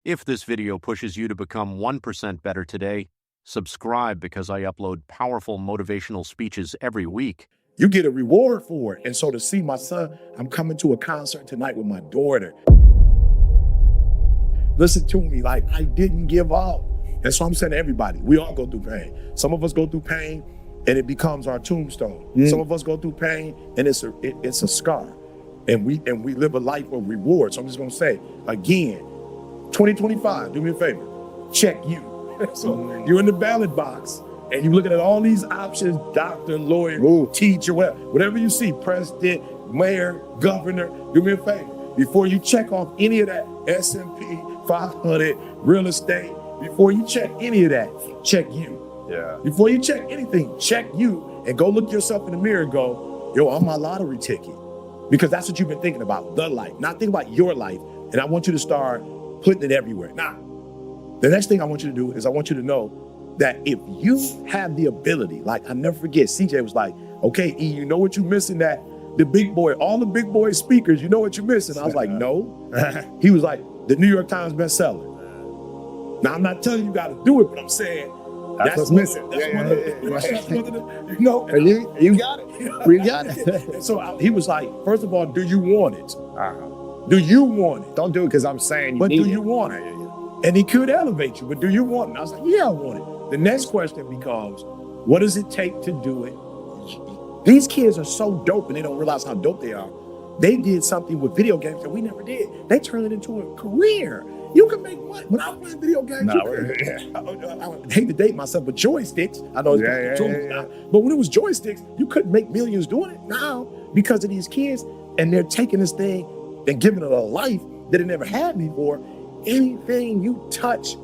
If this video pushes you to become 1% better today, subscribe because I upload powerful motivational speeches every week. You get a reward for it. And so to see my son, I'm coming to a concert tonight with my daughter. Listen to me, like I didn't give up. And so I'm saying to everybody, we all go through pain. Some of us go through pain and it becomes our tombstone. Some of us go through pain and it's a scar. And we live a life of reward. So I'm just gonna say, again, 2025, do me a favor, check you. So you're in the ballot box and you're looking at all these options, doctor, lawyer, teacher, whatever you see, president, mayor, governor, do me a favor. Before you check off any of that, S&P 500, real estate, before you check any of that, check you. Yeah. Before you check anything, check you and go look yourself in the mirror and go, yo, I'm my lottery ticket. Because that's what you've been thinking about, the life. Not think about your life. And I want you to start putting it everywhere. Now, the next thing I want you to do is I want you to know that if you have the ability, like I never forget, CJ was like, okay, E, you know what you're missing, that the big boy, all the big boy speakers, you know what you're missing? I was like, no. He was like, the New York Times bestseller. Now, I'm not telling you got to do it, but I'm saying that's what's missing. You know, and you got it. We got it. And so he was like, first of all, do you want it? Do you want it? Don't do it because I'm saying you but need do you want it? And he could elevate you, but do you want it? I was like, yeah, I want it. The next question becomes, what does it take to do it? These kids are so dope and they don't realize how dope they are. They did something with video games that we never did. They turned it into a career. You can make money. When I was playing video games, I hate to date myself, but joysticks, I know it's now, but when it was joysticks, you couldn't make millions doing it. Now, because of these kids, and they're taking this thing and giving it a life that it never had before, anything you touch,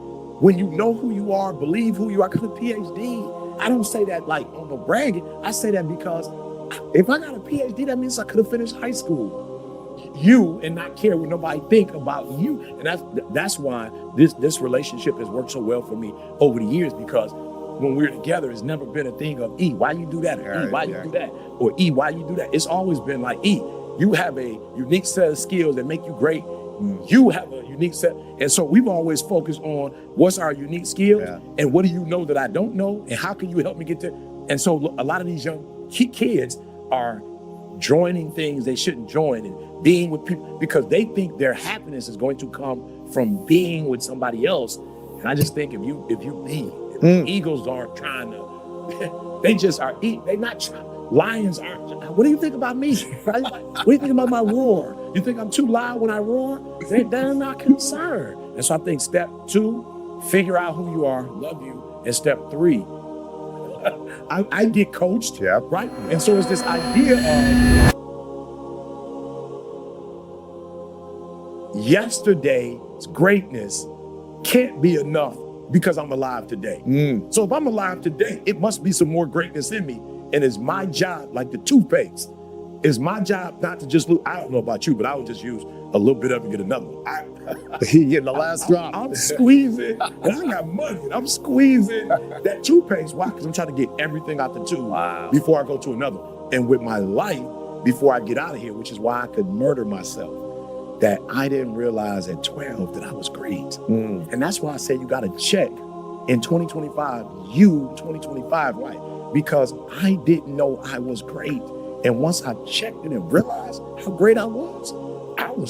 when you know who you are, believe who you are, because of PhD, I don't say that like on the bragging. I say that because if I got a PhD, that means I could have finished high school. You and not care what nobody think about you. And that's why this relationship has worked so well for me over the years, because when we're together, it's never been a thing of E, why you do that? Or E, why you do that? Or E, why you do that? It's always been like, E, you have a unique set of skills that make you great. You have a unique set. And so we've always focused on what's our unique skills and what do you know that I don't know? And how can you help me get there? And so a lot of these young kids are joining things they shouldn't join and being with people because they think their happiness is going to come from being with somebody else. And I just think if the eagles aren't trying to, they just are, they're not trying. Lions aren't. What do you think about me? What do you think about my roar? You think I'm too loud when I roar? They're not concerned. And so I think step 2, figure out who you are, love you. And step 3, I get coached, right? And so it's this idea of yesterday's greatness can't be enough because I'm alive today. So if I'm alive today, it must be some more greatness in me. And it's my job, like the toothpaste, it's my job not to just look, I don't know about you, but I would just use a little bit of it and get another one. You get the last drop. I'm squeezing, and I got money, and I'm squeezing that toothpaste. Why? Because I'm trying to get everything out the tube before I go to another. And with my life, before I get out of here, which is why I could murder myself, that I didn't realize at 12 that I was great. And that's why I say you got to check in 2025, 2025, right? Because I didn't know I was great. And once I checked it and realized how great I was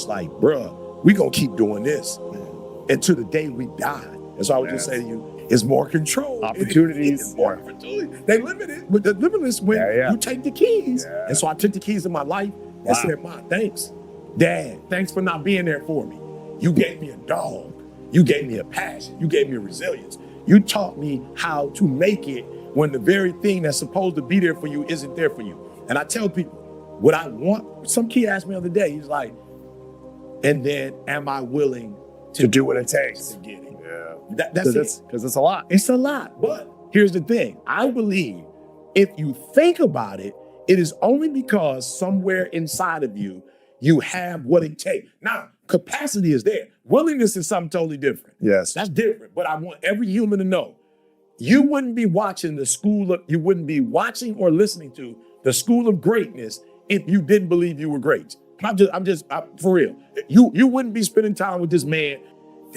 like, bruh, we gonna keep doing this until the day we die. And so I would just say to you, it's more control. Opportunities. More opportunity. They limit it, but the limitless when you take the keys. And so I took the keys in my life and said, Mom, thanks. Dad, thanks for not being there for me. You gave me a dog. You gave me a passion. You gave me a resilience. You taught me how to make it when the very thing that's supposed to be there for you isn't there for you. And I tell people what I want. Some kid asked me the other day, he's like, and then am I willing to do what it takes to get it? That's it. Because it's a lot. It's a lot. But here's the thing. I believe if you think about it, it is only because somewhere inside of you, you have what it takes. Now, capacity is there. Willingness is something totally different. Yes. That's different. But I want every human to know, you wouldn't be watching you wouldn't be watching or listening to the School of Greatness if you didn't believe you were great. I'm for real. You wouldn't be spending time with this man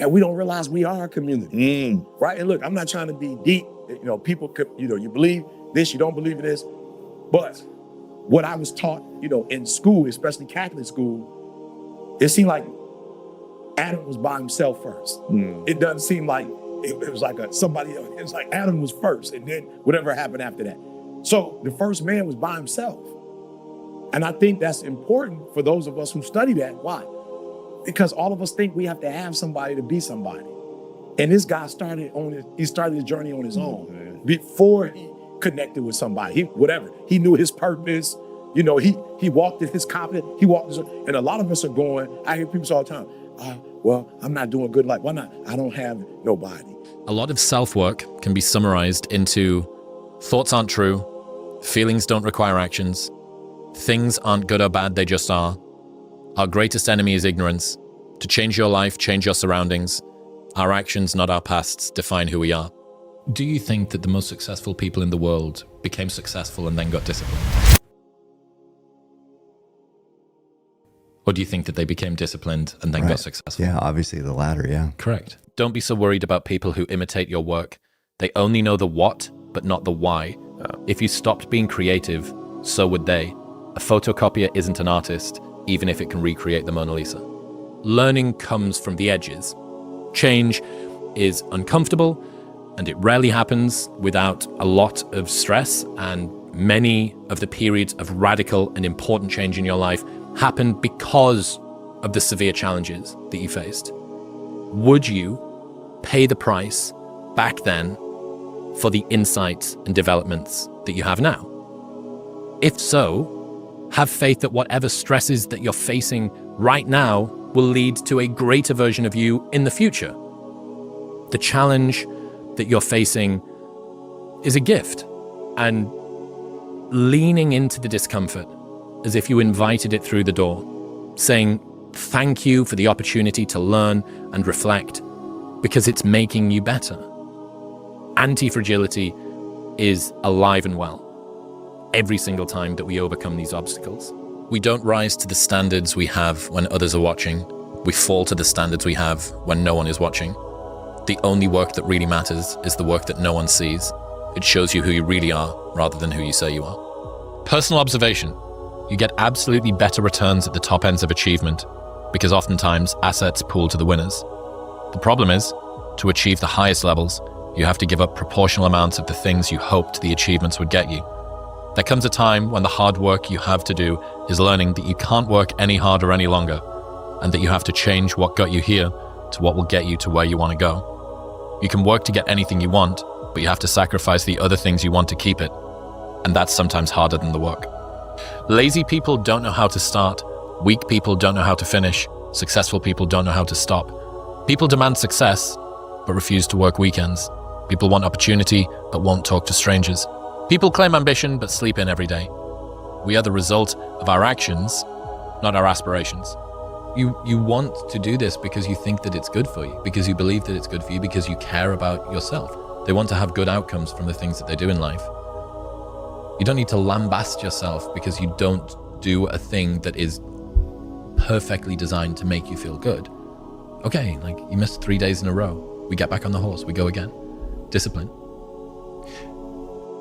that we don't realize we are a community, right? And look, I'm not trying to be deep. People could, you believe this, you don't believe in this. But what I was taught, in school, especially Catholic school, it seemed like Adam was by himself first. It doesn't seem like it was like somebody else. It's like Adam was first, and then whatever happened after that. So the first man was by himself. And I think that's important for those of us who study that. Why? Because all of us think we have to have somebody to be somebody. And this guy started his journey on his own before he connected with somebody. He knew his purpose. He walked in his confidence. And a lot of us are going, I hear people say all the time, well, I'm not doing good life. Why not? I don't have nobody. A lot of self-work can be summarized into thoughts aren't true, feelings don't require actions, things aren't good or bad, they just are. Our greatest enemy is ignorance. To change your life, change your surroundings. Our actions, not our pasts, define who we are. Do you think that the most successful people in the world became successful and then got disciplined? Or do you think that they became disciplined and then got successful? Yeah, obviously the latter, yeah. Correct. Don't be so worried about people who imitate your work. They only know the what, but not the why. If you stopped being creative, so would they. A photocopier isn't an artist, even if it can recreate the Mona Lisa. Learning comes from the edges. Change is uncomfortable, and it rarely happens without a lot of stress, and many of the periods of radical and important change in your life happen because of the severe challenges that you faced. Would you pay the price back then for the insights and developments that you have now? If so, have faith that whatever stresses that you're facing right now will lead to a greater version of you in the future. The challenge that you're facing is a gift, and leaning into the discomfort as if you invited it through the door, saying thank you for the opportunity to learn and reflect because it's making you better. Anti-fragility is alive and well every single time that we overcome these obstacles. We don't rise to the standards we have when others are watching. We fall to the standards we have when no one is watching. The only work that really matters is the work that no one sees. It shows you who you really are rather than who you say you are. Personal observation. You get absolutely better returns at the top ends of achievement because oftentimes assets pool to the winners. The problem is, to achieve the highest levels, you have to give up proportional amounts of the things you hoped the achievements would get you. There comes a time when the hard work you have to do is learning that you can't work any harder any longer, and that you have to change what got you here to what will get you to where you want to go. You can work to get anything you want, but you have to sacrifice the other things you want to keep it, and that's sometimes harder than the work. Lazy people don't know how to start, weak people don't know how to finish, successful people don't know how to stop. People demand success, but refuse to work weekends. People want opportunity, but won't talk to strangers. People claim ambition, but sleep in every day. We are the result of our actions, not our aspirations. You want to do this because you think that it's good for you, because you believe that it's good for you, because you care about yourself. They want to have good outcomes from the things that they do in life. You don't need to lambast yourself because you don't do a thing that is perfectly designed to make you feel good. Okay, like you missed 3 days in a row. We get back on the horse, we go again. Discipline.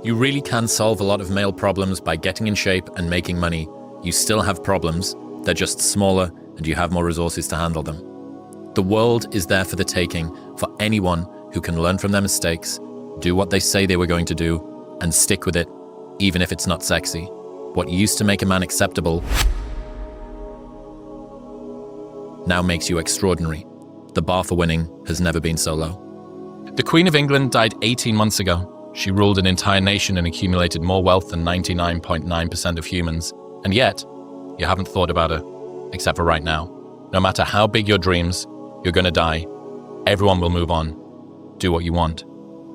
You really can solve a lot of male problems by getting in shape and making money. You still have problems, they're just smaller and you have more resources to handle them. The world is there for the taking for anyone who can learn from their mistakes, do what they say they were going to do, and stick with it, even if it's not sexy. What used to make a man acceptable now makes you extraordinary. The bar for winning has never been so low. The Queen of England died 18 months ago. She ruled an entire nation and accumulated more wealth than 99.9% of humans. And yet, you haven't thought about her, except for right now. No matter how big your dreams, you're gonna die. Everyone will move on. Do what you want.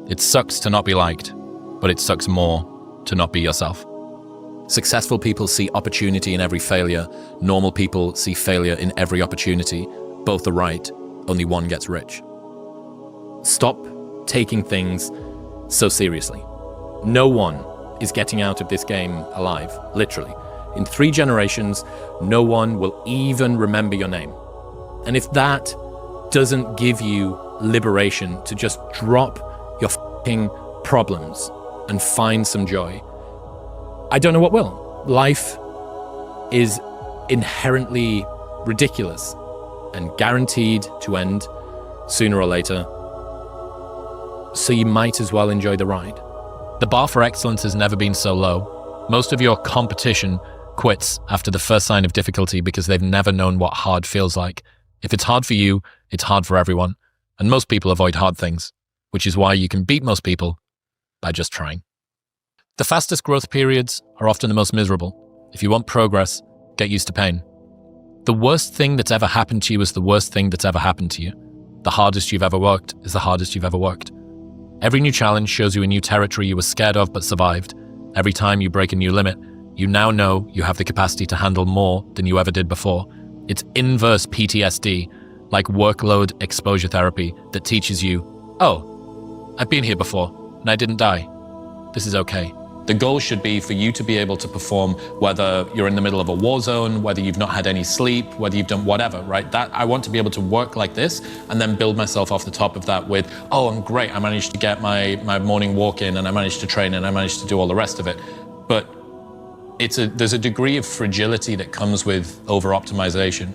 It sucks to not be liked, but it sucks more to not be yourself. Successful people see opportunity in every failure. Normal people see failure in every opportunity. Both are right, only one gets rich. Stop taking things so seriously. No one is getting out of this game alive, literally. In 3 generations, no one will even remember your name. And if that doesn't give you liberation to just drop your fucking problems and find some joy, I don't know what will. Life is inherently ridiculous and guaranteed to end sooner or later. So you might as well enjoy the ride. The bar for excellence has never been so low. Most of your competition quits after the first sign of difficulty because they've never known what hard feels like. If it's hard for you, it's hard for everyone. And most people avoid hard things, which is why you can beat most people by just trying. The fastest growth periods are often the most miserable. If you want progress, get used to pain. The worst thing that's ever happened to you is the worst thing that's ever happened to you. The hardest you've ever worked is the hardest you've ever worked. Every new challenge shows you a new territory you were scared of but survived. Every time you break a new limit, you now know you have the capacity to handle more than you ever did before. It's inverse PTSD, like workload exposure therapy, that teaches you, oh, I've been here before and I didn't die. This is okay. The goal should be for you to be able to perform whether you're in the middle of a war zone, whether you've not had any sleep, whether you've done whatever, right? That I want to be able to work like this and then build myself off the top of that with, oh, I'm great. I managed to get my morning walk in and I managed to train and I managed to do all the rest of it. But there's a degree of fragility that comes with over-optimization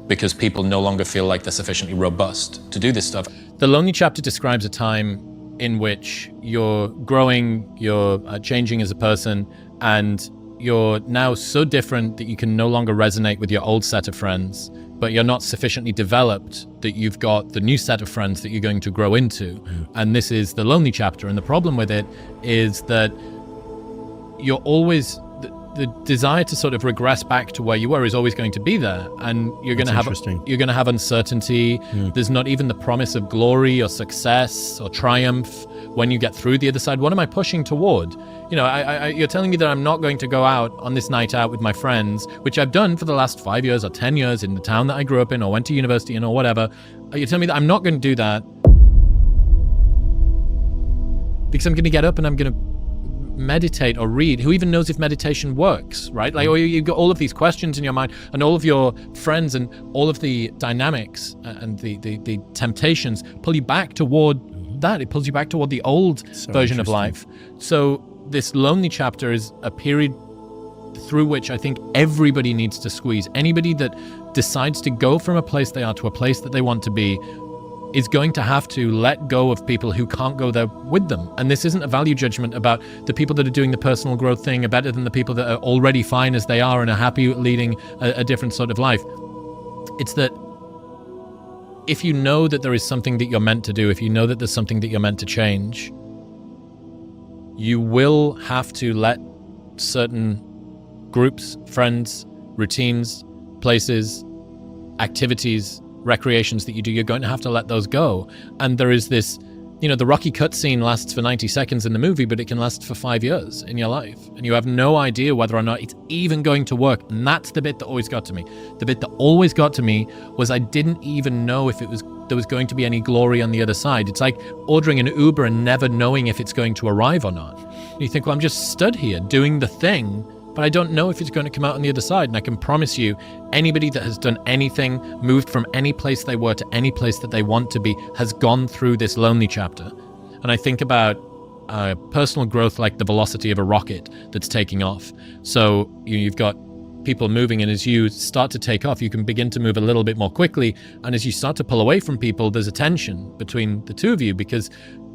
because people no longer feel like they're sufficiently robust to do this stuff. The Lonely Chapter describes a time in which you're growing, you're changing as a person, and you're now so different that you can no longer resonate with your old set of friends, but you're not sufficiently developed that you've got the new set of friends that you're going to grow into. And this is the Lonely Chapter. And the problem with it is that you're always, the desire to sort of regress back to where you were is always going to be there, and you're going to have uncertainty. There's not even the promise of glory or success or triumph when you get through the other side. What am I pushing toward? You know, you're telling me that I'm not going to go out on this night out with my friends, which I've done for the last 5 years or 10 years in the town that I grew up in or went to university in or whatever. You're telling me that I'm not going to do that because I'm going to get up and I'm going to meditate or read. Who even knows if meditation works, right? Like, or you've got all of these questions in your mind and all of your friends and all of the dynamics and the temptations pull you back toward that. It pulls you back toward the old version of life. So this Lonely Chapter is a period through which I think everybody needs to squeeze. Anybody that decides to go from a place they are to a place that they want to be is going to have to let go of people who can't go there with them. And this isn't a value judgment about the people that are doing the personal growth thing are better than the people that are already fine as they are and are happy leading a different sort of life. It's that if you know that there is something that you're meant to do, if you know that there's something that you're meant to change, you will have to let certain groups, friends, routines, places, activities, recreations that you do, you're going to have to let those go. And there is this, you know, the Rocky cutscene lasts for 90 seconds in the movie, but it can last for 5 years in your life. And you have no idea whether or not it's even going to work. And that's the bit that always got to me. The bit that always got to me was I didn't even know if there was going to be any glory on the other side. It's like ordering an Uber and never knowing if it's going to arrive or not. And you think, well, I'm just stood here doing the thing, but I don't know if it's going to come out on the other side. And I can promise you, anybody that has done anything, moved from any place they were to any place that they want to be, has gone through this Lonely Chapter. And I think about personal growth like the velocity of a rocket that's taking off. So you've got people moving, and as you start to take off, you can begin to move a little bit more quickly. And as you start to pull away from people, there's a tension between the two of you, because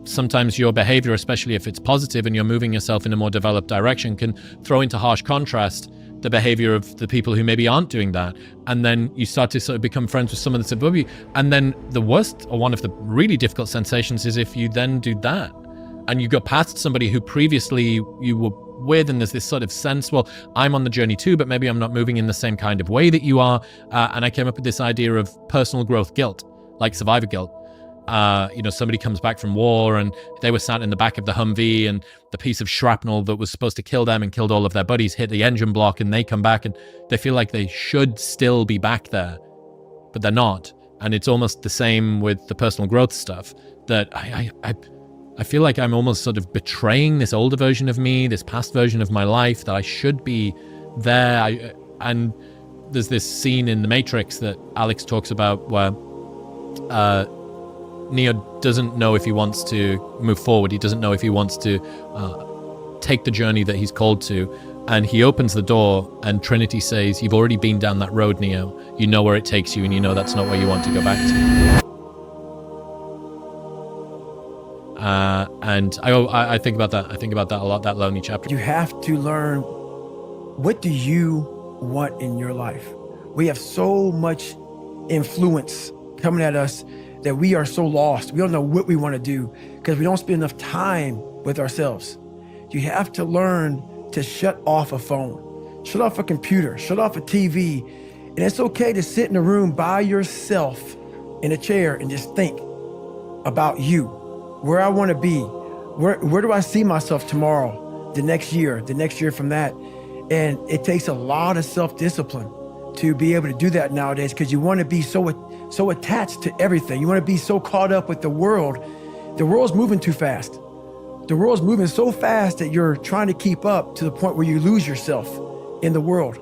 sometimes your behavior, especially if it's positive and you're moving yourself in a more developed direction, can throw into harsh contrast the behavior of the people who maybe aren't doing that. And then you start to sort of become friends with someone that's above you. And then the worst, or one of the really difficult sensations, is if you then do that and you go past somebody who previously you were with, and there's this sort of sense, well, I'm on the journey too, but maybe I'm not moving in the same kind of way that you are. And I came up with this idea of personal growth guilt, like survivor guilt. Somebody comes back from war and they were sat in the back of the Humvee, and the piece of shrapnel that was supposed to kill them and killed all of their buddies hit the engine block, and they come back and they feel like they should still be back there, but they're not. And it's almost the same with the personal growth stuff, that I feel like I'm almost sort of betraying this older version of me, this past version of my life, that I should be there. And there's this scene in The Matrix that Alex talks about where Neo doesn't know if he wants to move forward. He doesn't know if he wants to take the journey that he's called to. And he opens the door and Trinity says, you've already been down that road, Neo. You know where it takes you and you know that's not where you want to go back to. And I think about that. I think about that a lot, that lonely chapter. You have to learn, what do you want in your life? We have so much influence coming at us that we are so lost. We don't know what we want to do because we don't spend enough time with ourselves. You have to learn to shut off a phone, shut off a computer, shut off a TV. And it's okay to sit in a room by yourself in a chair and just think about you, where I want to be, where do I see myself tomorrow, the next year from that. And it takes a lot of self-discipline to be able to do that nowadays because you want to be so attached to everything. You want to be so caught up with the world. The world's moving too fast. The world's moving so fast that you're trying to keep up to the point where you lose yourself in the world.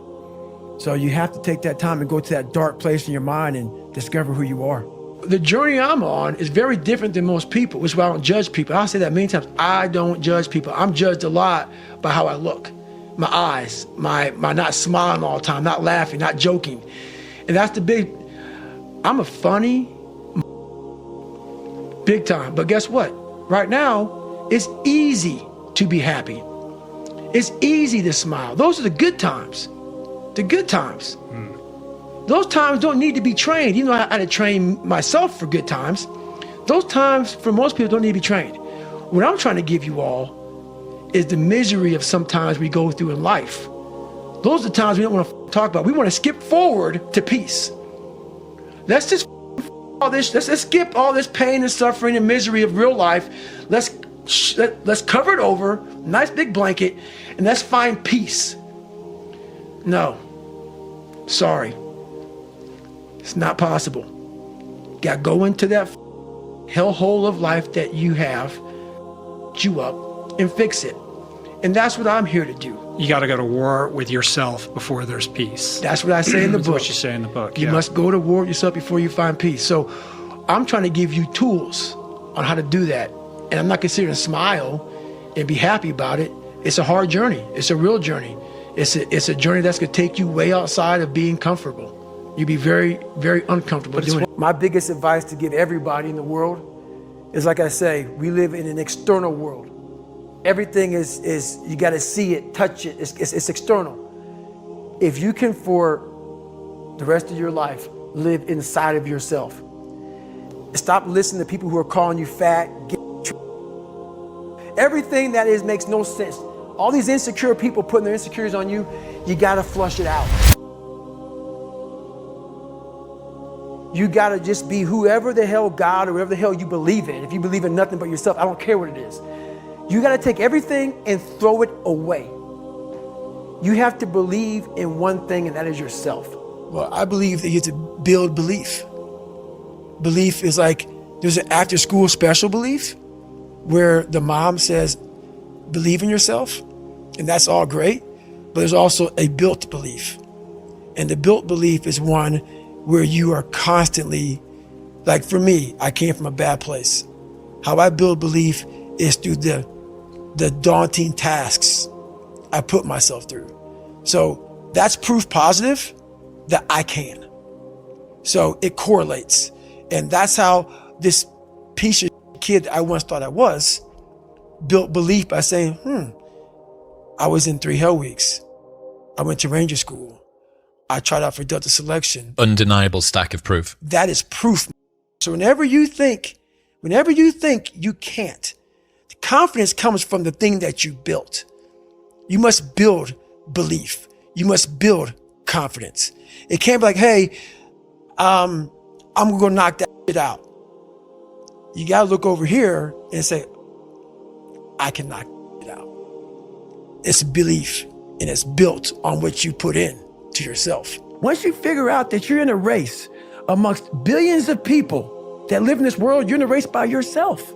So you have to take that time and go to that dark place in your mind and discover who you are. The journey I'm on is very different than most people, which is why I don't judge people. I'll say that many times. I don't judge people. I'm judged a lot by how I look. My eyes, my not smiling all the time, not laughing, not joking. And that's I'm a funny, big time. But guess what? Right now, it's easy to be happy. It's easy to smile. Those are the good times. The good times. Those times don't need to be trained. You know, I had to train myself for good times. Those times, for most people, don't need to be trained. What I'm trying to give you all is the misery of sometimes we go through in life. Those are the times we don't want to talk about. We want to skip forward to peace. Let's just all this. Let's skip all this pain and suffering and misery of real life. Let's cover it over, nice big blanket, and let's find peace. No, sorry, it's not possible. You gotta go into that hellhole of life that you have, you up, and fix it. And that's what I'm here to do. You got to go to war with yourself before there's peace. That's what I say in the That's book. what you say in the book. You must go to war with yourself before you find peace. So I'm trying to give you tools on how to do that. And I'm not considering smile and be happy about it. It's a hard journey. It's a real journey. It's a journey that's going to take you way outside of being comfortable. You'll be very, very uncomfortable doing it. My biggest advice to give everybody in the world is, like I say, we live in an external world. Everything is you got to see it, touch it. It's external. If you can, for the rest of your life, live inside of yourself. Stop listening to people who are calling you fat. Everything that is makes no sense. All these insecure people putting their insecurities on you, you got to flush it out. You got to just be whoever the hell God or whatever the hell you believe in. If you believe in nothing but yourself, I don't care what it is. You got to take everything and throw it away. You have to believe in one thing, and that is yourself. Well, I believe that you have to build belief. Belief is like, there's an after school special belief where the mom says, believe in yourself, and that's all great. But there's also a built belief. And the built belief is one where you are constantly, like for me, I came from a bad place. How I build belief is through the daunting tasks I put myself through. So that's proof positive that I can. So it correlates. And that's how this piece of kid I once thought I was built belief by saying, I was in 3 hell weeks. I went to Ranger School. I tried out for Delta Selection. Undeniable stack of proof. That is proof. So whenever you think you can't, the confidence comes from the thing that you built. You must build belief. You must build confidence. It can't be like, hey, I'm gonna go knock that shit out. You gotta look over here and say, I can knock it out. It's belief, and it's built on what you put in to yourself. Once you figure out that you're in a race amongst billions of people that live in this world, you're in a race by yourself.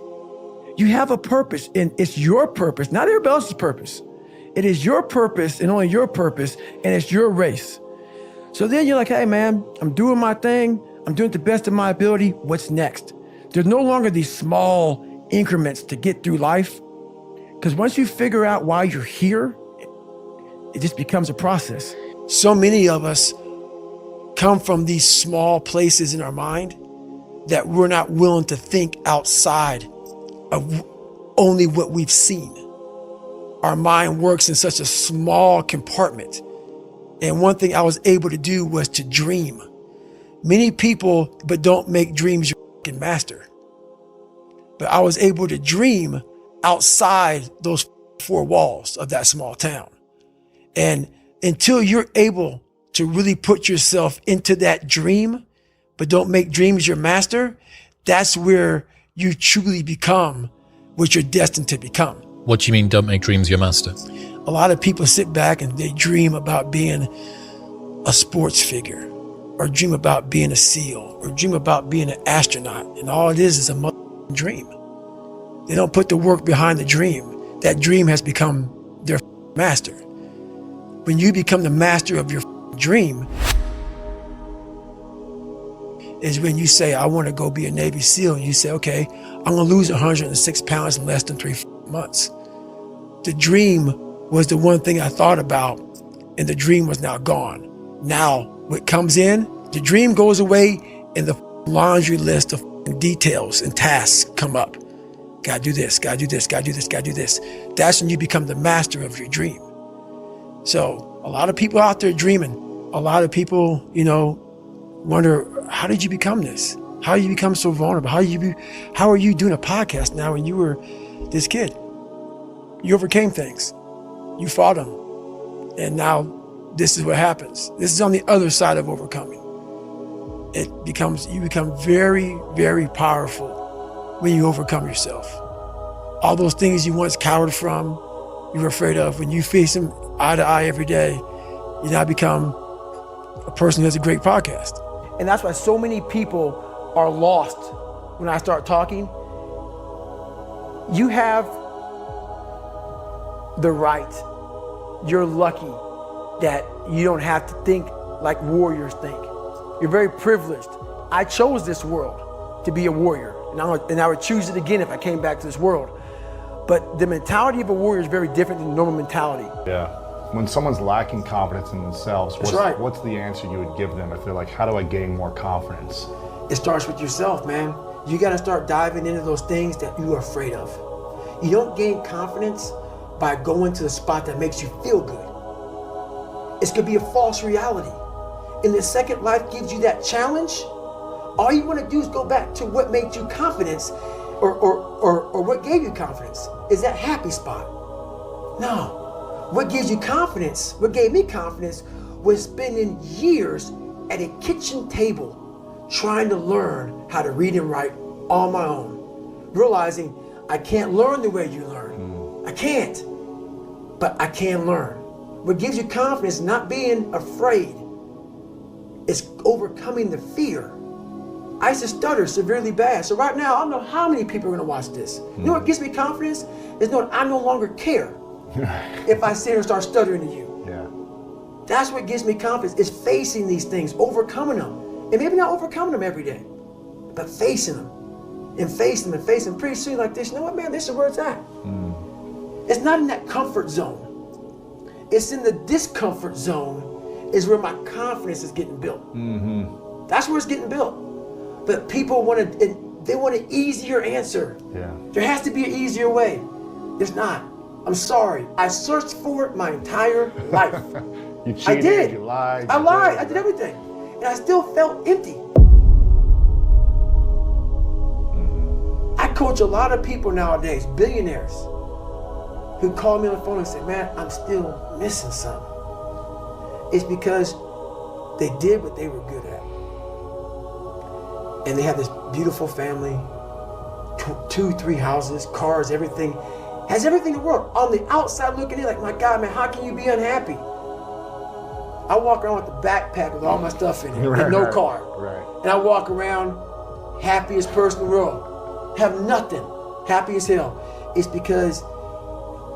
You have a purpose, and it's your purpose, not everybody else's purpose. It is your purpose and only your purpose, and it's your race. So then you're like, hey man, I'm doing my thing. I'm doing it to the best of my ability. What's next? There's no longer these small increments to get through life. Because once you figure out why you're here, it just becomes a process. So many of us come from these small places in our mind that we're not willing to think outside of only what we've seen. Our mind works in such a small compartment. And one thing I was able to do was to dream. Many people, but don't make dreams your fucking master. But I was able to dream outside those four walls of that small town. And until you're able to really put yourself into that dream, but don't make dreams your master, that's where you truly become what you're destined to become. What do you mean, don't make dreams your master? A lot of people sit back and they dream about being a sports figure, or dream about being a SEAL, or dream about being an astronaut. And all it is a dream. They don't put the work behind the dream. That dream has become their master. When you become the master of your dream, is when you say, I want to go be a Navy SEAL. And you say, okay, I'm going to lose 106 pounds in less than 3 months. The dream was the one thing I thought about, and the dream was now gone. Now, what comes in, the dream goes away, and the laundry list of details and tasks come up. Gotta do this, gotta do this, gotta do this, gotta do this. That's when you become the master of your dream. So a lot of people out there dreaming, a lot of people, wonder, how did you become this? How did you become so vulnerable? How are you doing a podcast now when you were this kid? You overcame things. You fought them. And now this is what happens. This is on the other side of overcoming. You become very, very powerful when you overcome yourself. All those things you once cowered from, you were afraid of, when you face them eye to eye every day, you now become a person who has a great podcast. And that's why so many people are lost when I start talking. You have the right. You're lucky that you don't have to think like warriors think. You're very privileged. I chose this world to be a warrior, and I would choose it again if I came back to this world. But the mentality of a warrior is very different than normal mentality. Yeah. When someone's lacking confidence in themselves, what's the answer you would give them if they're like, how do I gain more confidence? It starts with yourself, man. You got to start diving into those things that you are afraid of. You don't gain confidence by going to the spot that makes you feel good. It's going to be a false reality. And the second life gives you that challenge, all you want to do is go back to what made you confidence, or what gave you confidence. Is that happy spot? No. What gives you confidence, what gave me confidence, was spending years at a kitchen table trying to learn how to read and write on my own. Realizing I can't learn the way you learn. I can't, but I can learn. What gives you confidence, not being afraid, is overcoming the fear. I used to stutter severely bad. So right now, I don't know how many people are gonna watch this. You know what gives me confidence? Is knowing I no longer care if I sit here and start stuttering to you. Yeah. That's what gives me confidence, is facing these things, overcoming them. And maybe not overcoming them every day, but facing them and facing them and facing them. Pretty soon like this, you know what, man, this is where it's at. It's not in that comfort zone. It's in the discomfort zone is where my confidence is getting built. That's where it's getting built. But people want an easier answer. Yeah. There has to be an easier way. There's not. I'm sorry. I searched for it my entire life. You cheated, I did. You lied. I lied. I did everything. And I still felt empty. I coach a lot of people nowadays, billionaires, who call me on the phone and say, man, I'm still missing something. It's because they did what they were good at. And they have this beautiful family, 2, 3 houses, cars, everything. Has everything in the world. On the outside looking in, like, my God, man, how can you be unhappy? I walk around with a backpack with all my stuff in it, and no car. Right. And I walk around happiest person in the world. Have nothing. Happy as hell. It's because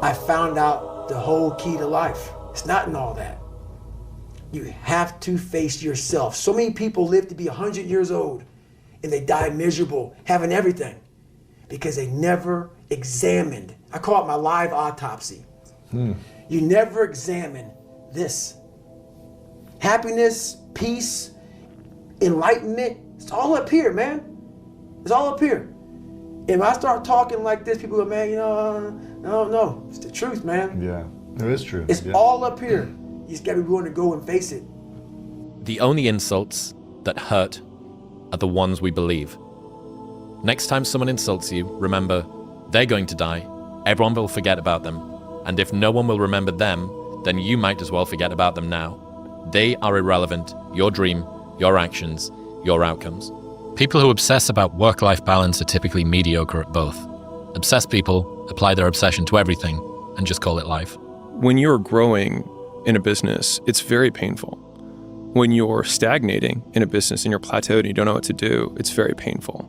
I found out the whole key to life. It's not in all that. You have to face yourself. So many people live to be 100 years old and they die miserable, having everything, because they never examined. I call it my live autopsy. You never examine this. Happiness, peace, enlightenment, it's all up here, man. It's all up here. If I start talking like this, people go, man, no. It's the truth, man. Yeah, it is true. It's all up here. You just gotta be willing to go and face it. The only insults that hurt are the ones we believe. Next time someone insults you, remember, they're going to die, everyone will forget about them, and if no one will remember them, then you might as well forget about them now. They are irrelevant, your dream, your actions, your outcomes. People who obsess about work-life balance are typically mediocre at both. Obsessed people apply their obsession to everything and just call it life. When you're growing in a business, it's very painful. When you're stagnating in a business and you're plateaued and you don't know what to do, it's very painful.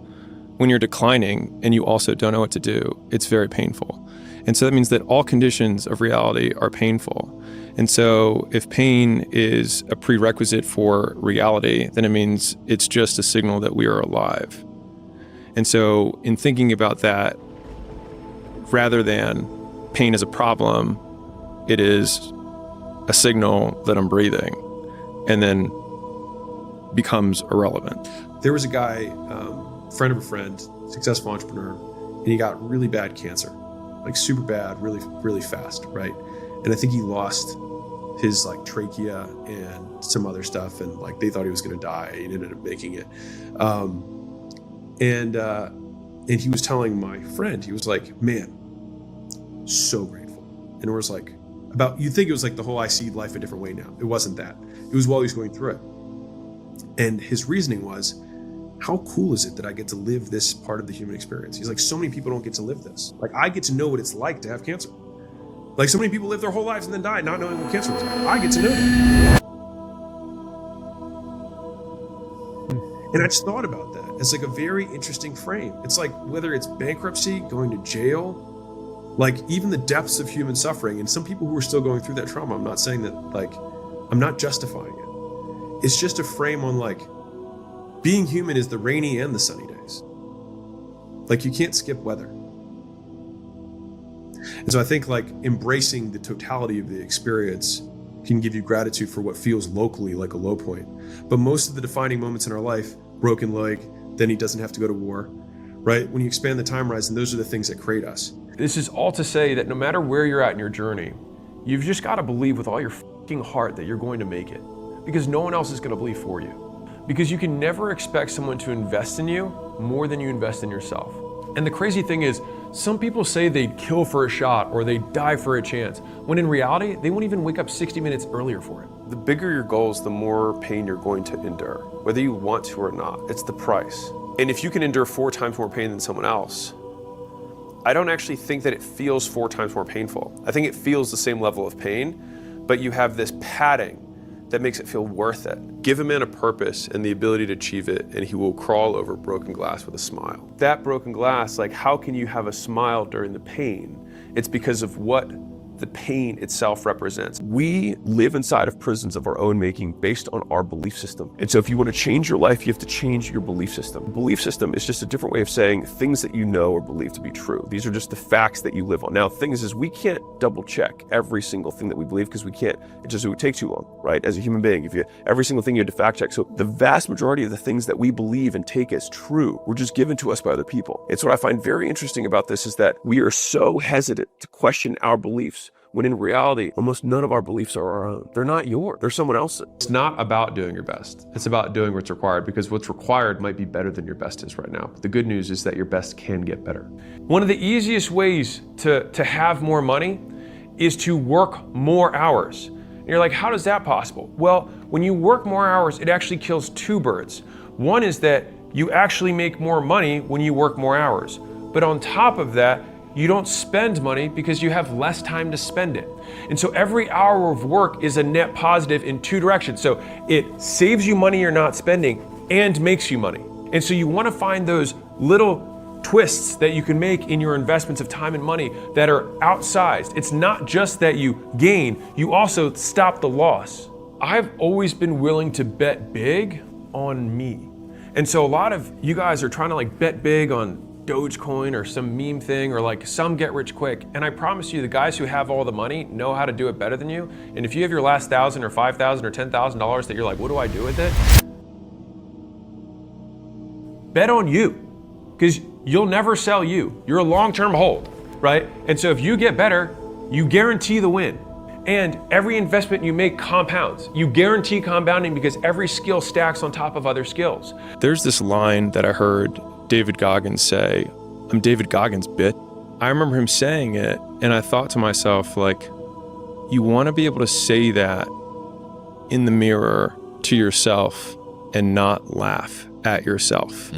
When you're declining and you also don't know what to do, it's very painful. And so that means that all conditions of reality are painful. And so if pain is a prerequisite for reality, then it means it's just a signal that we are alive. And so in thinking about that, rather than pain as a problem, it is a signal that I'm breathing, and then becomes irrelevant. There was a guy, friend of a friend, successful entrepreneur, and he got really bad cancer, like super bad, really, really fast, right? And I think he lost his like trachea and some other stuff, and like they thought he was going to die. He ended up making it. And he was telling my friend, he was like, man, so grateful. And it was like, you'd think it was like the whole I see life a different way now. It wasn't that. It was while he was going through it. And his reasoning was, how cool is it that I get to live this part of the human experience? He's like, so many people don't get to live this. Like, I get to know what it's like to have cancer. Like, so many people live their whole lives and then die not knowing what cancer was like. I get to know that. And I just thought about that as like a very interesting frame. It's like, whether it's bankruptcy, going to jail, like even the depths of human suffering, and some people who are still going through that trauma, I'm not saying that, like, I'm not justifying it. It's just a frame on like, being human is the rainy and the sunny days. Like, you can't skip weather. And so I think like embracing the totality of the experience can give you gratitude for what feels locally like a low point. But most of the defining moments in our life, broken leg, then he doesn't have to go to war, right? When you expand the time horizon, those are the things that create us. This is all to say that no matter where you're at in your journey, you've just got to believe with all your fucking heart that you're going to make it, because no one else is going to believe for you. Because you can never expect someone to invest in you more than you invest in yourself. And the crazy thing is, some people say they'd kill for a shot or they'd die for a chance, when in reality, they won't even wake up 60 minutes earlier for it. The bigger your goals, the more pain you're going to endure, whether you want to or not. It's the price. And if you can endure 4 times more pain than someone else, I don't actually think that it feels 4 times more painful. I think it feels the same level of pain, but you have this padding that makes it feel worth it. Give a man a purpose and the ability to achieve it, and he will crawl over broken glass with a smile. That broken glass, like, how can you have a smile during the pain? It's because of what the pain itself represents. We live inside of prisons of our own making based on our belief system. And so if you want to change your life, you have to change your belief system. Belief system is just a different way of saying things that you know or believe to be true. These are just the facts that you live on. Now, the thing is we can't double check every single thing that we believe, because we can't. It would take too long, right? As a human being, every single thing you had to fact check. So the vast majority of the things that we believe and take as true were just given to us by other people. It's what I find very interesting about this, is that we are so hesitant to question our beliefs, when in reality, almost none of our beliefs are our own. They're not yours, they're someone else's. It's not about doing your best. It's about doing what's required, because what's required might be better than your best is right now. But the good news is that your best can get better. One of the easiest ways to have more money is to work more hours. And you're like, how is that possible? Well, when you work more hours, it actually kills 2 birds. One is that you actually make more money when you work more hours. But on top of that, you don't spend money because you have less time to spend it. And so every hour of work is a net positive in 2 directions. So it saves you money you're not spending and makes you money. And so you want to find those little twists that you can make in your investments of time and money that are outsized. It's not just that you gain, you also stop the loss. I've always been willing to bet big on me. And so a lot of you guys are trying to like bet big on Dogecoin or some meme thing or like some get rich quick. And I promise you, the guys who have all the money know how to do it better than you. And if you have your last $1,000 or $5,000 or $10,000 that you're like, what do I do with it? Bet on you, because you'll never sell you. You're a long-term hold, right? And so if you get better, you guarantee the win. And every investment you make compounds. You guarantee compounding because every skill stacks on top of other skills. There's this line that I heard David Goggins say, "I'm David Goggins, bit." I remember him saying it, and I thought to myself, like, you want to be able to say that in the mirror to yourself and not laugh at yourself.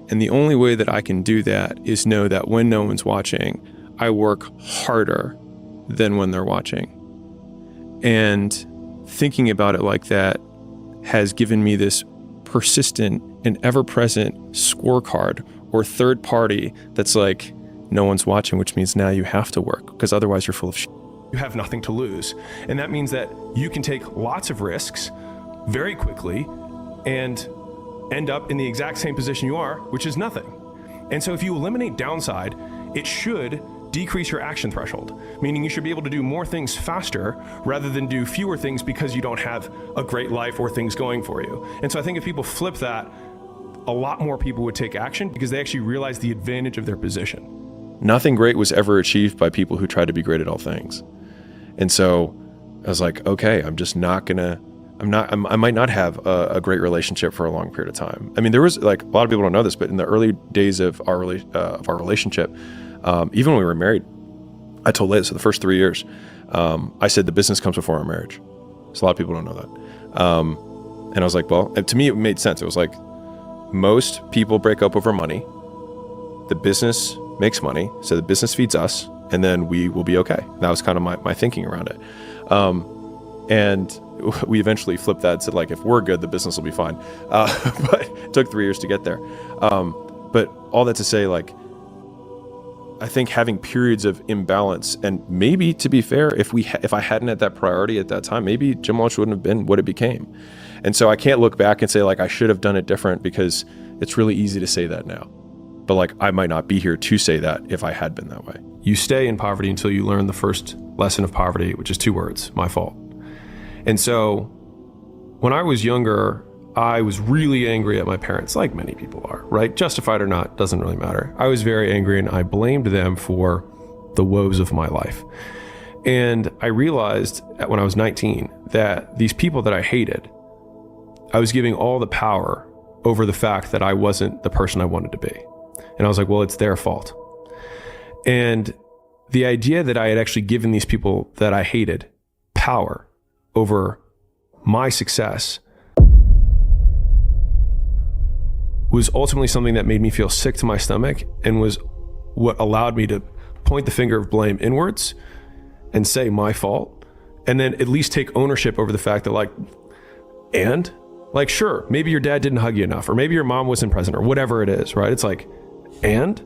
And the only way that I can do that is know that when no one's watching, I work harder than when they're watching. And thinking about it like that has given me this persistent and ever-present scorecard or third party that's like, no one's watching, which means now you have to work because otherwise you're full of shit. You have nothing to lose. And that means that you can take lots of risks very quickly and end up in the exact same position you are, which is nothing. And so if you eliminate downside, it should decrease your action threshold, meaning you should be able to do more things faster rather than do fewer things because you don't have a great life or things going for you. And so I think if people flip that, a lot more people would take action because they actually realize the advantage of their position. Nothing great was ever achieved by people who tried to be great at all things. And so I was like, okay, I'm just not gonna, I might not have a great relationship for a long period of time. I mean, there was like, a lot of people don't know this, but in the early days of our relationship, even when we were married, I told Leia, so the first 3 years, I said the business comes before our marriage. So a lot of people don't know that. And I was like, well, to me, it made sense. It was like, most people break up over money. The business makes money, so the business feeds us, and then we will be okay. That was kind of my thinking around it. And we eventually flipped that and said, like, if we're good, the business will be fine. But it took 3 years to get there. But all that to say, like, I think having periods of imbalance, and maybe, to be fair, if I hadn't had that priority at that time, maybe Gym Launch wouldn't have been what it became. And so I can't look back and say, like, I should have done it different, because it's really easy to say that now. But like, I might not be here to say that if I had been that way. You stay in poverty until you learn the first lesson of poverty, which is 2 words: my fault. And so when I was younger, I was really angry at my parents, like many people are, right? Justified or not, doesn't really matter. I was very angry, and I blamed them for the woes of my life. And I realized when I was 19 that these people that I hated, I was giving all the power over the fact that I wasn't the person I wanted to be. And I was like, well, it's their fault. And the idea that I had actually given these people that I hated power over my success was ultimately something that made me feel sick to my stomach, and was what allowed me to point the finger of blame inwards and say my fault, and then at least take ownership over the fact that, like, and like, sure, maybe your dad didn't hug you enough, or maybe your mom wasn't present, or whatever it is, right? It's like, and